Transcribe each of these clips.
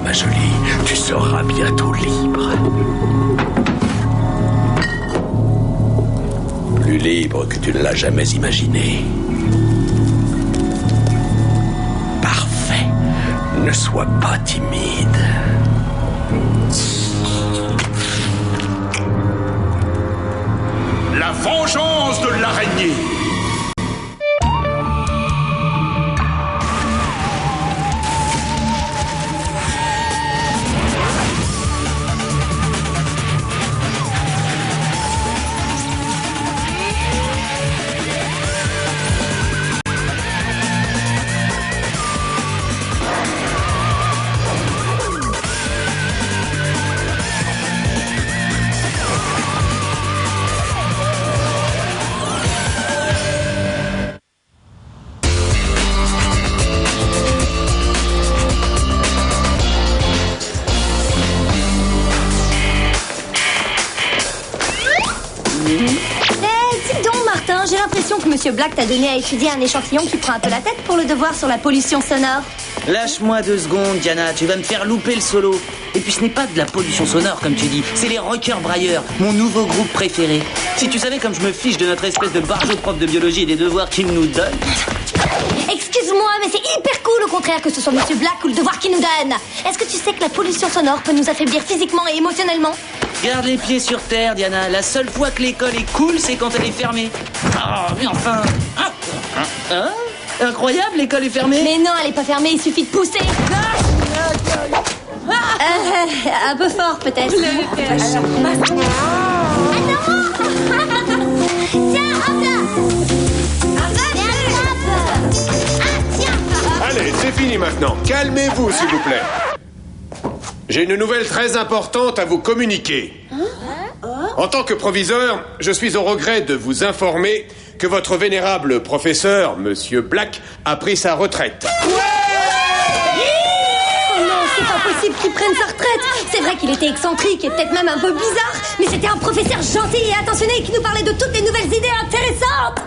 ma jolie. Tu seras bientôt libre. Plus libre que tu ne l'as jamais imaginé. Parfait. Ne sois pas timide. La vengeance de l'araignée. Monsieur Black t'a donné à étudier un échantillon qui prend un peu la tête pour le devoir sur la pollution sonore. Lâche-moi 2 secondes, Diana, tu vas me faire louper le solo. Et puis ce n'est pas de la pollution sonore, comme tu dis, c'est les Rockers Brailleurs, mon nouveau groupe préféré. Si tu savais comme je me fiche de notre espèce de barjot de prof de biologie et des devoirs qu'il nous donne. Excuse-moi, mais c'est hyper cool au contraire que ce soit Monsieur Black ou le devoir qu'il nous donne. Est-ce que tu sais que la pollution sonore peut nous affaiblir physiquement et émotionnellement? Garde les pieds sur terre, Diana. La seule fois que l'école est cool, c'est quand elle est fermée. Oh, mais enfin... Hein? Incroyable, l'école est fermée. Mais non, elle est pas fermée, il suffit de pousser. Un peu fort, peut-être. Attends. Tiens, hop là. Allez, c'est fini maintenant. Calmez-vous, s'il vous plaît. J'ai une nouvelle très importante à vous communiquer. En tant que proviseur, je suis au regret de vous informer que votre vénérable professeur, Monsieur Black, a pris sa retraite. Oh non, c'est pas possible qu'il prenne sa retraite. C'est vrai qu'il était excentrique et peut-être même un peu bizarre, mais c'était un professeur gentil et attentionné qui nous parlait de toutes les nouvelles idées intéressantes.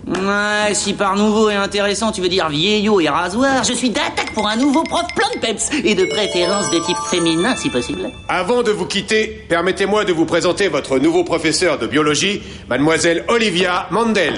Ouais, si par nouveau et intéressant tu veux dire vieillot et rasoir, je suis d'attaque pour un nouveau prof plein de peps et de préférence de type féminin si possible. Avant de vous quitter, permettez-moi de vous présenter votre nouveau professeur de biologie, mademoiselle Olivia Mandel.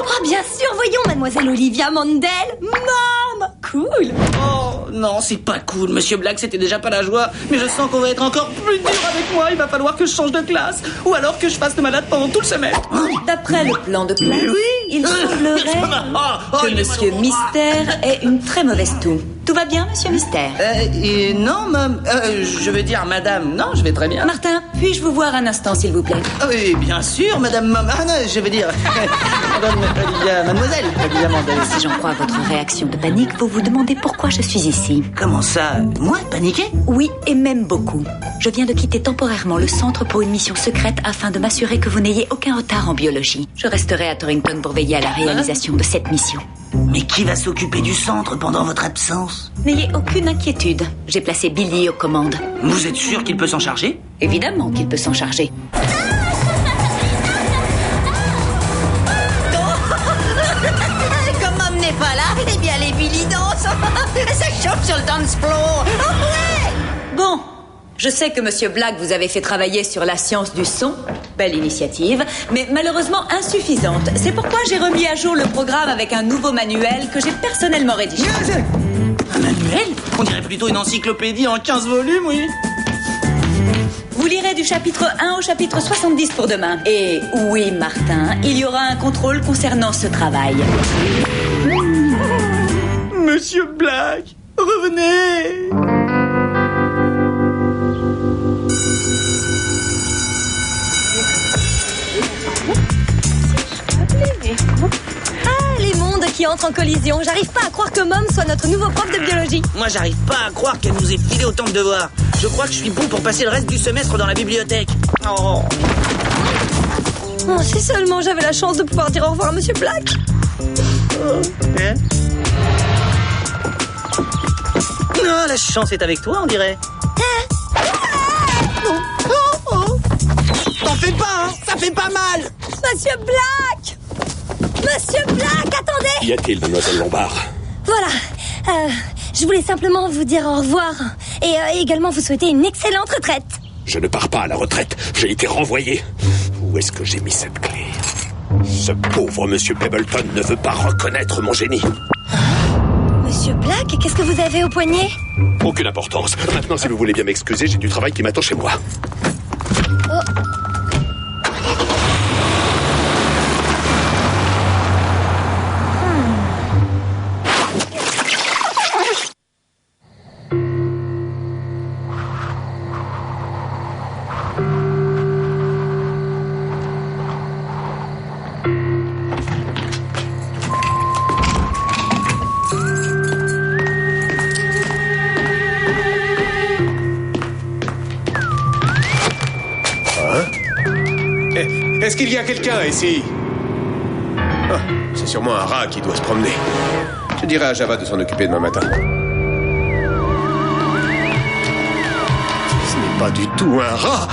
Oh, bien sûr, voyons, mademoiselle Olivia Mandel. Mom, cool. Oh non, c'est pas cool, Monsieur Black, c'était déjà pas la joie. Mais je sens qu'on va être encore plus dur avec moi. Il va falloir que je change de classe. Ou alors que je fasse le malade pendant tout le semestre. D'après le plan de classe, il semblerait que Monsieur Mystère ait une très mauvaise toux. Tout va bien, Monsieur Mystère? Non, je veux dire, madame, non, je vais très bien. Martin, puis-je vous voir un instant, s'il vous plaît? Oui, bien sûr, madame, non, je veux dire, madame Olivia, mademoiselle Olivia Mandel. Si j'en crois votre réaction de panique, vous vous demandez pourquoi je suis ici. Comment ça? Moi, paniqué? Oui, et même beaucoup. Je viens de quitter temporairement le centre pour une mission secrète afin de m'assurer que vous n'ayez aucun retard en biologie. Je resterai à Torrington pour veiller à la réalisation de cette mission. Mais qui va s'occuper du centre pendant votre absence? N'ayez aucune inquiétude. J'ai placé Billy aux commandes. Vous êtes sûr qu'il peut s'en charger? Évidemment qu'il peut s'en charger. Comme Mom n'est pas là, eh bien les Billy dansent. Ça chauffe sur le dance floor. Ouais. Bon, je sais que Monsieur Black vous avait fait travailler sur la science du son. Belle initiative, mais malheureusement insuffisante. C'est pourquoi j'ai remis à jour le programme avec un nouveau manuel que j'ai personnellement rédigé. Un manuel? On dirait plutôt une encyclopédie en 15 volumes, oui. Vous lirez du chapitre 1 au chapitre 70 pour demain. Et oui, Martin, il y aura un contrôle concernant ce travail. Monsieur Black, revenez! Ah, les mondes qui entrent en collision. J'arrive pas à croire que Mom soit notre nouveau prof de biologie. Moi, j'arrive pas à croire qu'elle nous ait filé autant de devoirs. Je crois que je suis bon pour passer le reste du semestre dans la bibliothèque. Oh, si seulement j'avais la chance de pouvoir dire au revoir à Monsieur Black. Hein? Non, la chance est avec toi, on dirait. T'en fais pas, hein? Ça fait pas mal. Monsieur Black! Monsieur Black, attendez! Qu'y a-t-il, mademoiselle Lombard? Voilà, Je voulais simplement vous dire au revoir. Et également vous souhaiter une excellente retraite. Je ne pars pas à la retraite. J'ai été renvoyé. Où est-ce que j'ai mis cette clé? Ce pauvre Monsieur Pebbleton ne veut pas reconnaître mon génie. Monsieur Black, qu'est-ce que vous avez au poignet? Aucune importance. Maintenant, si vous voulez bien m'excuser, j'ai du travail qui m'attend chez moi. Oh. Est-ce qu'il y a quelqu'un ici? Ah, c'est sûrement un rat qui doit se promener. Je dirai à Java de s'en occuper demain matin. Ce n'est pas du tout un rat.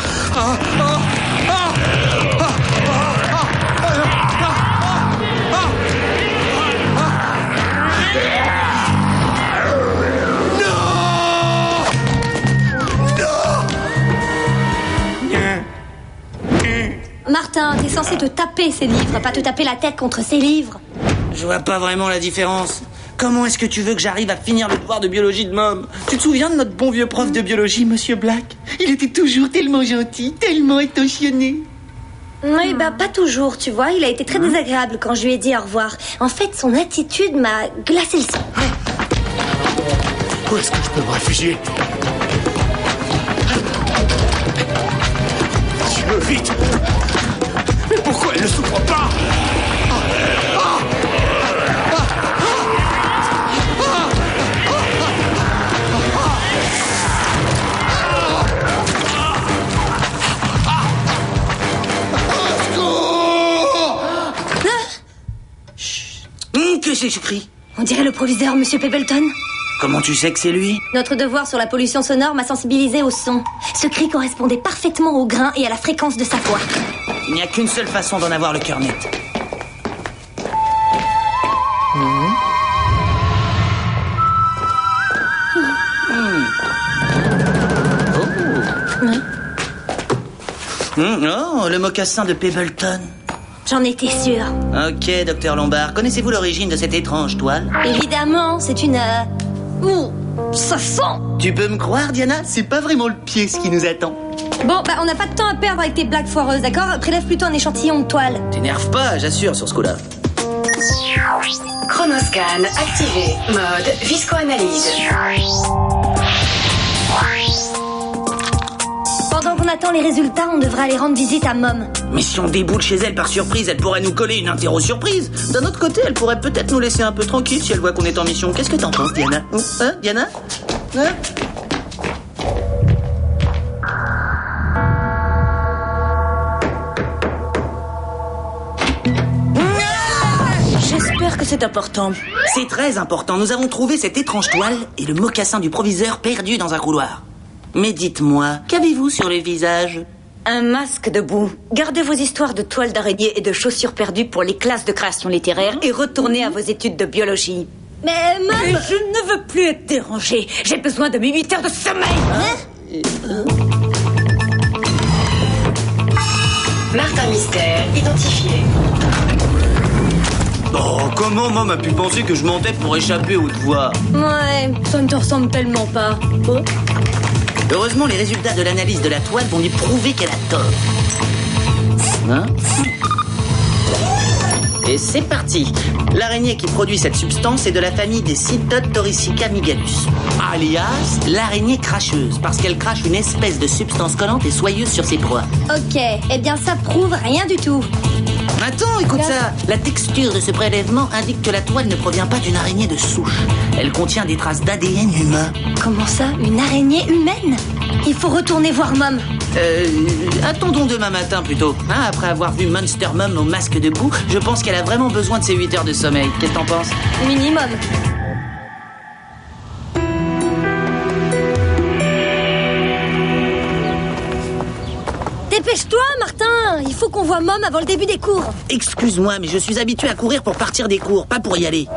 Martin, t'es censé te taper ces livres, pas te taper la tête contre ces livres. Je vois pas vraiment la différence. Comment est-ce que tu veux que j'arrive à finir le devoir de biologie de Mom? Tu te souviens de notre bon vieux prof de biologie, Monsieur Black? Il était toujours tellement gentil, tellement attentionné. Oui, pas toujours, tu vois. Il a été très désagréable quand je lui ai dit au revoir. En fait, son attitude m'a glacé le sang. Où est-ce que je peux me réfugier? Dieu, vite! Mais pourquoi elle ne souffre pas? Qu'est-ce que je crie? On dirait le proviseur, Monsieur Pebbleton. Comment tu sais que c'est lui? Notre devoir sur la pollution sonore m'a sensibilisé au son. Ce cri correspondait parfaitement au grain et à la fréquence de sa voix. Il n'y a qu'une seule façon d'en avoir le cœur net. Oh, le mocassin de Pebbleton. J'en étais sûre. Ok, docteur Lombard. Connaissez-vous l'origine de cette étrange toile? Évidemment, c'est une... Ouh, ça sent. Tu peux me croire, Diana? C'est pas vraiment le pied ce qui nous attend. Bon, on n'a pas de temps à perdre avec tes blagues foireuses, d'accord? Prélève plutôt un échantillon de toile. T'énerve pas, j'assure, sur ce coup-là. Chronoscan activé. Mode viscoanalyse. Pendant qu'on attend les résultats, on devrait aller rendre visite à Mom. Mais si on déboule chez elle par surprise, elle pourrait nous coller une interro-surprise. D'un autre côté, elle pourrait peut-être nous laisser un peu tranquille si elle voit qu'on est en mission. Qu'est-ce que t'en penses, Diana? Hein, Diana? Hein? J'espère que c'est important. C'est très important. Nous avons trouvé cette étrange toile et le mocassin du proviseur perdu dans un couloir. Mais dites-moi, qu'avez-vous sur le visage? Un masque de boue. Gardez vos histoires de toiles d'araignée et de chaussures perdues pour les classes de création littéraire et retournez à vos études de biologie. Mais Mom... Et je ne veux plus être dérangée. J'ai besoin de mes 8 heures de sommeil. Martin Mystère identifié. Oh, comment Mom a pu penser que je mentais pour échapper aux devoirs? Ouais, ça ne te ressemble tellement pas. Oh. Heureusement, les résultats de l'analyse de la toile vont lui prouver qu'elle a tort. Hein? Et c'est parti. L'araignée qui produit cette substance est de la famille des Cytotoricica migalus, alias l'araignée cracheuse, parce qu'elle crache une espèce de substance collante et soyeuse sur ses proies. Ok, eh bien ça prouve rien du tout. Attends, écoute ça. La texture de ce prélèvement indique que la toile ne provient pas d'une araignée de souche. Elle contient des traces d'ADN humain. Comment ça, une araignée humaine? Il faut retourner voir Mom. Attendons demain matin plutôt. Hein, après avoir vu Monster Mom au masque de boue, je pense qu'elle a vraiment besoin de ses 8 heures de sommeil. Qu'est-ce que t'en penses? Minimum. Dépêche-toi, Martin! Il faut qu'on voit Mom avant le début des cours. Excuse-moi, mais je suis habitué à courir pour partir des cours, pas pour y aller.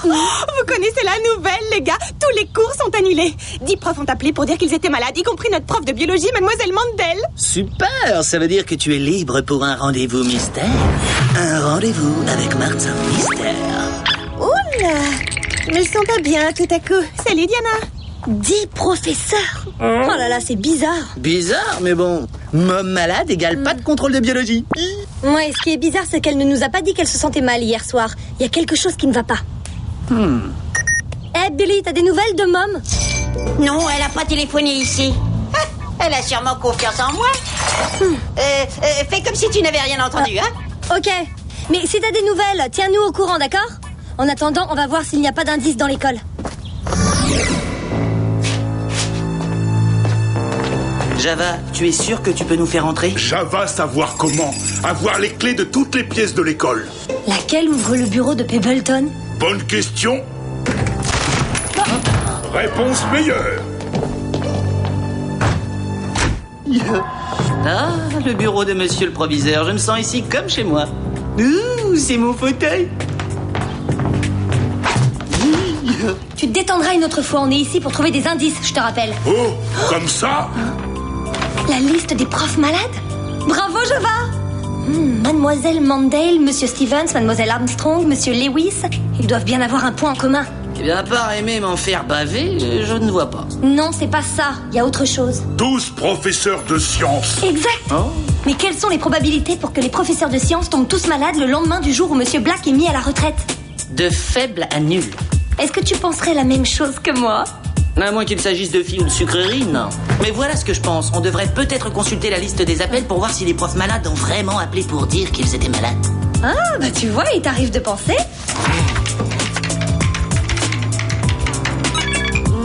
Vous connaissez la nouvelle, les gars. Tous les cours sont annulés. 10 profs ont appelé pour dire qu'ils étaient malades, y compris notre prof de biologie, mademoiselle Mandel. Super, ça veut dire que tu es libre pour un rendez-vous mystère. Un rendez-vous avec Martin Mystère. Oula, je me sens pas bien tout à coup. Salut Diana. 10 professeurs. Oh là là, c'est bizarre. Bizarre, mais bon. Mom malade égale pas de contrôle de biologie. Ouais, ce qui est bizarre, c'est qu'elle ne nous a pas dit qu'elle se sentait mal hier soir. Il y a quelque chose qui ne va pas. Eh, Billy, t'as des nouvelles de Mom? Non, elle a pas téléphoné ici. Elle a sûrement confiance en moi. Fais comme si tu n'avais rien entendu, hein? Ok, mais si t'as des nouvelles, tiens-nous au courant, d'accord? En attendant, on va voir s'il n'y a pas d'indice dans l'école. Java, tu es sûr que tu peux nous faire entrer? Java savoir comment. Avoir les clés de toutes les pièces de l'école. Laquelle ouvre le bureau de Pebbleton? Bonne question. Réponse meilleure. Ah, le bureau de monsieur le proviseur. Je me sens ici comme chez moi. Ouh, c'est mon fauteuil. Tu te détendras une autre fois, on est ici pour trouver des indices, je te rappelle. Oh, comme ça? La liste des profs malades? Bravo, Java! Mademoiselle Mandel, Monsieur Stevens, Mademoiselle Armstrong, Monsieur Lewis, ils doivent bien avoir un point en commun. Eh bien, à part aimer m'en faire baver, je ne vois pas. Non, c'est pas ça, il y a autre chose. 12 professeurs de sciences. Exact! Oh. Mais quelles sont les probabilités pour que les professeurs de sciences tombent tous malades le lendemain du jour où Monsieur Black est mis à la retraite? De faible à nul. Est-ce que tu penserais la même chose que moi? À moins qu'il s'agisse de filles ou de sucreries, non. Mais voilà ce que je pense. On devrait peut-être consulter la liste des appels pour voir si les profs malades ont vraiment appelé pour dire qu'ils étaient malades. Ah, bah tu vois, il t'arrive de penser.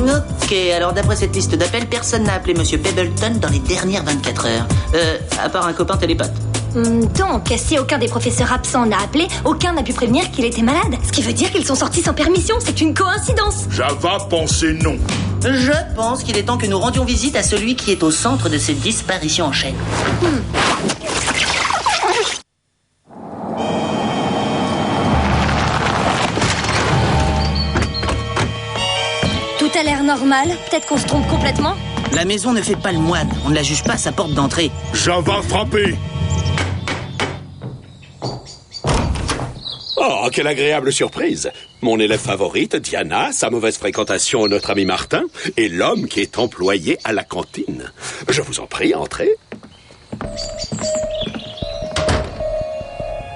Ok, alors d'après cette liste d'appels, personne n'a appelé Monsieur Pebbleton dans les dernières 24 heures. À part un copain télépathe. Donc, si aucun des professeurs absents n'a appelé, aucun n'a pu prévenir qu'il était malade. Ce qui veut dire qu'ils sont sortis sans permission, c'est une coïncidence. Java pensait non. Je pense qu'il est temps que nous rendions visite à celui qui est au centre de ces disparitions en chaîne. Tout a l'air normal, peut-être qu'on se trompe complètement. La maison ne fait pas le moine, on ne la juge pas à sa porte d'entrée. Java frappé. Oh, quelle agréable surprise! Mon élève favorite, Diana, sa mauvaise fréquentation, notre ami Martin, et l'homme qui est employé à la cantine. Je vous en prie, entrez.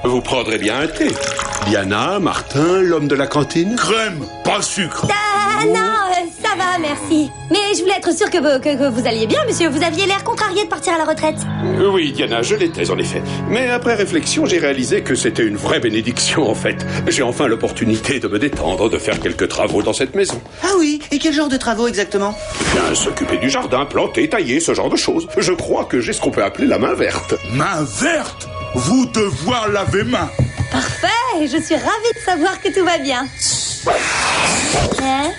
Vous prendrez bien un thé. Diana, Martin, l'homme de la cantine? Crème, pas sucre. Ah non, ça va, merci. Mais je voulais être sûre que vous alliez bien, monsieur. Vous aviez l'air contrarié de partir à la retraite. Oui, Diana, je l'étais en effet. Mais après réflexion, j'ai réalisé que c'était une vraie bénédiction en fait. J'ai enfin l'opportunité de me détendre, de faire quelques travaux dans cette maison. Ah oui, et quel genre de travaux exactement? Bien, s'occuper du jardin, planter, tailler, ce genre de choses. Je crois que j'ai ce qu'on peut appeler la main verte. Main verte? Vous devoir laver main. Parfait, je suis ravie de savoir que tout va bien. Hein?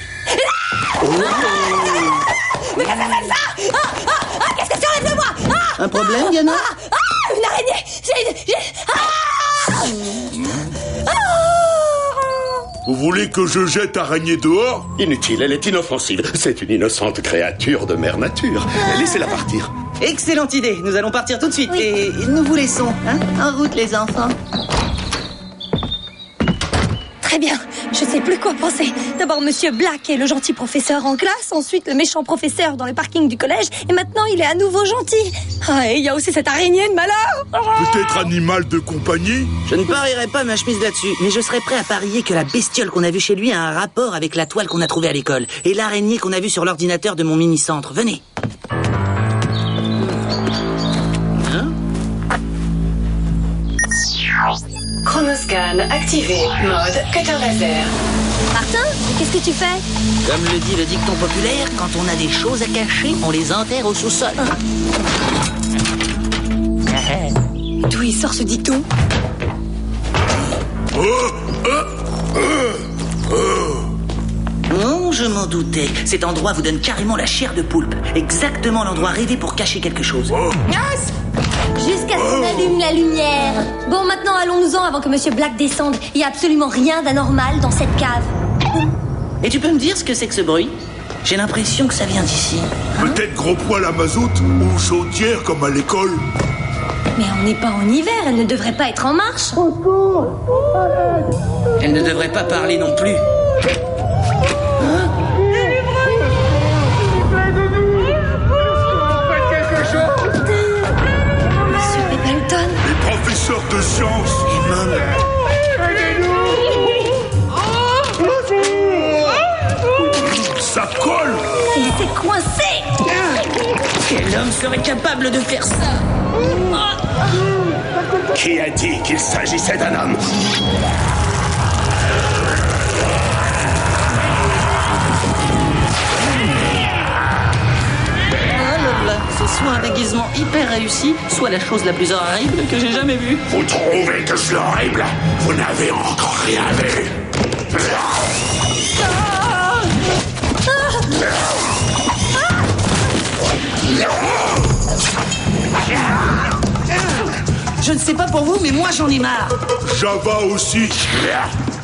Mais qu'est-ce que c'est que ça? Qu'est-ce que tu enlèves de moi? Un problème, Diana? Une araignée! Vous voulez que je jette araignée dehors? Inutile, elle est inoffensive. C'est une innocente créature de mère nature. Laissez-la partir. Excellente idée, nous allons partir tout de suite. Oui. Et nous vous laissons, hein? En route, les enfants. Très bien, je sais plus quoi penser. D'abord Monsieur Black est le gentil professeur en classe, ensuite le méchant professeur dans le parking du collège, et maintenant il est à nouveau gentil. Ah, et il y a aussi cette araignée de malheur. Peut-être animal de compagnie? Je ne parierai pas ma chemise là-dessus, mais je serais prêt à parier que la bestiole qu'on a vue chez lui a un rapport avec la toile qu'on a trouvée à l'école, et l'araignée qu'on a vue sur l'ordinateur de mon mini-centre. Venez. Chronoscan activé. Mode cutter laser. Martin, qu'est-ce que tu fais? Comme le dit le dicton populaire, quand on a des choses à cacher, on les enterre au sous-sol. D'où il sort ce dicton? Non, je m'en doutais. Cet endroit vous donne carrément la chair de poulpe. Exactement l'endroit rêvé pour cacher quelque chose. Jusqu'à ce qu'on Allume la lumière. Bon, maintenant, allons-nous-en avant que Monsieur Black descende. Il n'y a absolument rien d'anormal dans cette cave. Et tu peux me dire ce que c'est que ce bruit? J'ai l'impression que ça vient d'ici. Peut-être gros poêle à mazout ou chaudière comme à l'école. Mais on n'est pas en hiver, elle ne devrait pas être en marche. Elle ne devrait pas parler non plus. Monsieur Pendleton. Les professeurs de sciences. Et maman. Ça colle. Il était coincé. Quel homme serait capable de faire ça? Qui a dit qu'il s'agissait d'un homme? C'est soit un déguisement hyper réussi, soit la chose la plus horrible que j'ai jamais vue. Vous trouvez que je suis horrible? Vous n'avez encore rien vu. Je ne sais pas pour vous, mais moi j'en ai marre. Java aussi.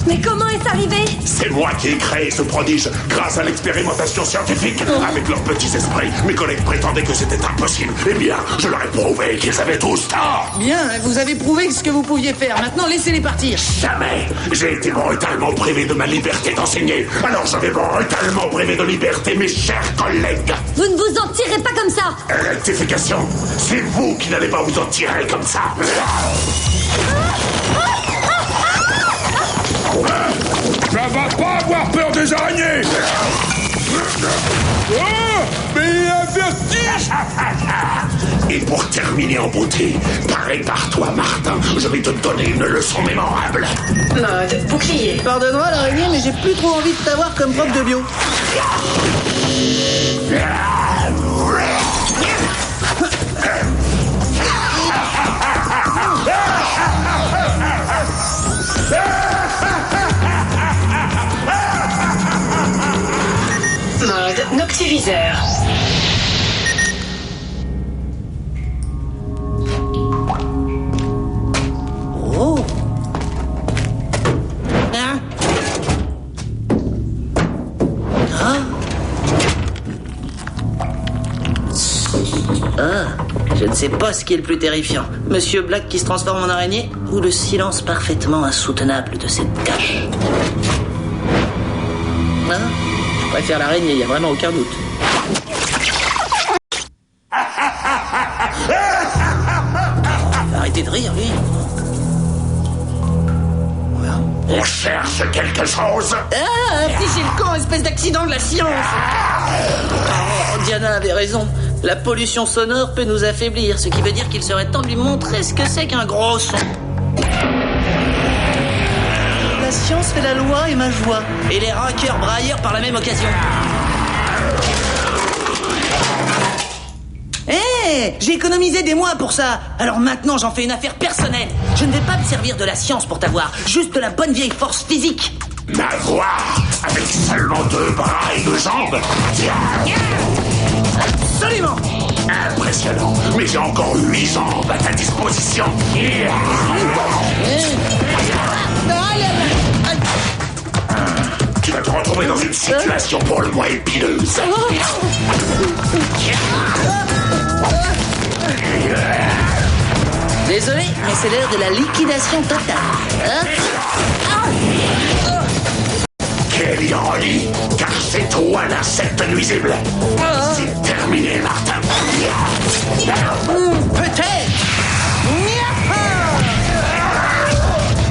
Mais comment est-ce arrivé? C'est moi qui ai créé ce prodige grâce à l'expérimentation scientifique. Avec leurs petits esprits, mes collègues prétendaient que c'était impossible. Eh bien, je leur ai prouvé qu'ils avaient tous tort. Bien, vous avez prouvé ce que vous pouviez faire. Maintenant, laissez-les partir. Jamais. J'ai été brutalement privé de ma liberté d'enseigner. Alors je vais brutalement priver de liberté mes chers collègues. Vous ne vous en tirez pas comme ça. Rectification. C'est vous qui n'allez pas vous en tirer comme ça. Ça va pas avoir peur des araignées. Mais il a un vertige. Et pour terminer en beauté, prépare-toi, Martin. Je vais te donner une leçon mémorable. Mode bouclier. Pardonne-moi, l'araignée, mais j'ai plus trop envie de t'avoir comme prof de bio. Mode noctiviseur. Oh. Hein? Je ne sais pas ce qui est le plus terrifiant. Monsieur Black qui se transforme en araignée ou le silence parfaitement insoutenable de cette tâche. Je préfère l'araignée, il n'y a vraiment aucun doute. Arrêtez de rire, lui. On cherche quelque chose. Ah, fichez le camp, espèce d'accident de la science. Oh, Diana avait raison. La pollution sonore peut nous affaiblir, ce qui veut dire qu'il serait temps de lui montrer ce que c'est qu'un gros son. La science fait la loi et ma joie. Et les raqueurs brailleurs par la même occasion. Hé, j'ai économisé des mois pour ça. Alors maintenant, j'en fais une affaire personnelle. Je ne vais pas me servir de la science pour t'avoir, juste de la bonne vieille force physique. M'avoir avec seulement 2 bras et 2 jambes. Absolument. Impressionnant. Mais j'ai encore 8 jambes à ta disposition. Tu vas te retrouver dans une situation pour le moins épineuse. Désolé, mais c'est l'heure de la liquidation totale. Quelle ironie, car c'est toi l'insecte nuisible. C'est terminé, Martin. Peut-être.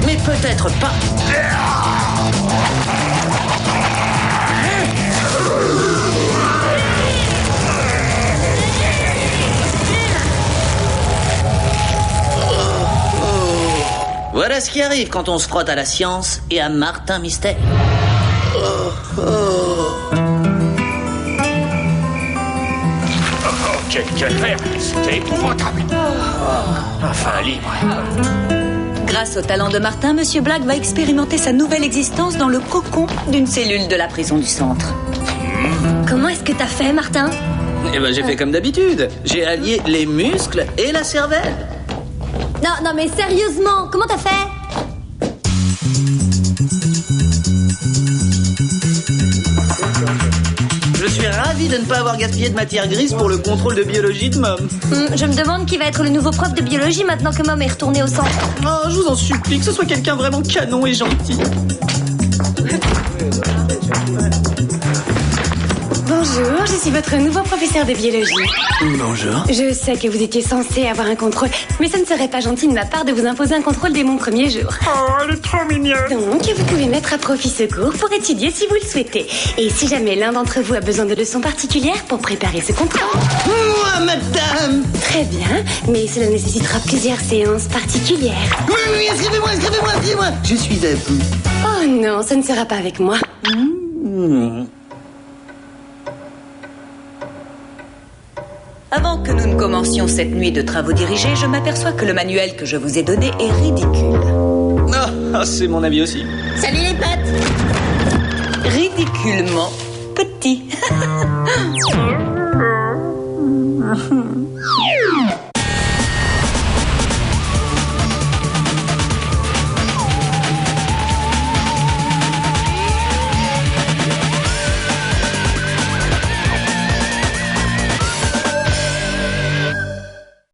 Mais peut-être pas. Voilà ce qui arrive quand on se frotte à la science et à Martin Mystère. Quel verre, c'était épouvantable. Enfin, libre. Grâce au talent de Martin, Monsieur Black va expérimenter sa nouvelle existence dans le cocon d'une cellule de la prison du centre. Comment est-ce que t'as fait, Martin? Eh ben, j'ai fait comme d'habitude. J'ai allié les muscles et la cervelle. Non, mais sérieusement, comment t'as fait? Je suis ravi de ne pas avoir gaspillé de matière grise pour le contrôle de biologie de Mom. Je me demande qui va être le nouveau prof de biologie maintenant que Mom est retournée au centre. Oh, je vous en supplie, que ce soit quelqu'un vraiment canon et gentil. Bonjour, je suis votre nouveau professeur de biologie. Bonjour. Je sais que vous étiez censé avoir un contrôle, mais ça ne serait pas gentil de ma part de vous imposer un contrôle dès mon premier jour. Oh, elle est trop mignonne. Donc, vous pouvez mettre à profit ce cours pour étudier si vous le souhaitez. Et si jamais l'un d'entre vous a besoin de leçons particulières pour préparer ce contrôle... Moi, madame. Très bien, mais cela nécessitera plusieurs séances particulières. Oui, inscrivez-moi. Je suis à vous. Oh non, ça ne sera pas avec moi. Avant que nous ne commencions cette nuit de travaux dirigés, je m'aperçois que le manuel que je vous ai donné est ridicule. C'est mon avis aussi. Salut les potes. Ridiculement petit.